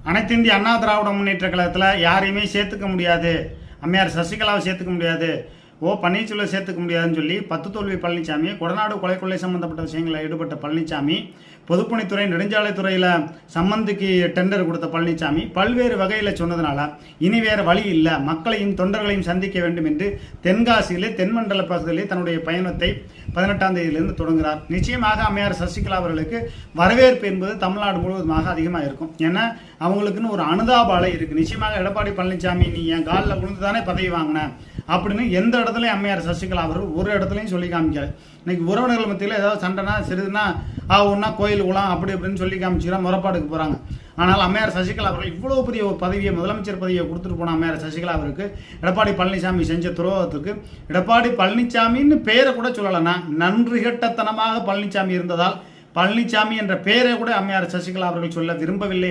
அனைத்து இந்திய அண்ணா திராவிட முன்னேற்ற கழகத்தில் யாரையுமே சேர்த்துக்க முடியாது, அம்மையார் சசிகலாவை சேர்த்துக்க முடியாது, பன்னீர்செல்வம் சேர்த்துக்க முடியாதுன்னு சொல்லி தோல்வி பழனிசாமி கொடநாடு கொலை சம்பந்தப்பட்ட விஷயங்களில் ஈடுபட்ட பழனிசாமி, பொதுப்பணித்துறை நெடுஞ்சாலைத்துறையில் சம்மந்திக்கு டெண்டர் கொடுத்த பழனிசாமி பல்வேறு வகையில் சொன்னதுனால இனி வேறு வழி இல்லை, மக்களையும் தொண்டர்களையும் சந்திக்க வேண்டும் என்று தென்காசியிலே தென்மண்டல பகுதியிலே தன்னுடைய பயணத்தை 18ஆம் தேதியிலிருந்து தொடங்குகிறார். நிச்சயமாக அம்மையார் சசிகலா அவர்களுக்கு வரவேற்பு என்பது தமிழ்நாடு முழுவதுமாக அதிகமாக இருக்கும். ஏன்னா அவங்களுக்குன்னு ஒரு அனுதாப அலை இருக்குது. நிச்சயமாக எடப்பாடி பழனிசாமி நீ என் காலில் விழுந்து தானே பதவி வாங்கின அப்படின்னு எந்த இடத்துலையும் அம்மையார் சசிகலா அவர்கள் ஒரு இடத்துலையும் சொல்லி காமிக்காரு. இன்னைக்கு உறவினர்கள் மத்தியில் ஏதாவது சண்டைனா சிறிதுனா ஒன்றா கோயில் குளம் அப்படி அப்படின்னு சொல்லி காமிச்சுக்கிறா முறப்பாடுக்கு போகிறாங்க. ஆனால் அம்மையார் சசிகலா அவர்கள் இவ்வளோ பெரிய ஒரு பதவியை, முதலமைச்சர் பதவியை கொடுத்துட்டு போன அம்மையார் சசிகலா அவருக்கு எடப்பாடி பழனிசாமி செஞ்ச துரோகத்துக்கு எடப்பாடி பழனிசாமின்னு பெயரை கூட சொல்லலைன்னா நன்றி கட்டத்தனமாக பழனிசாமி இருந்ததால் பழனிசாமி என்ற பெயரை கூட அம்மையார் சசிகலா அவர்கள் சொல்ல விரும்பவில்லை.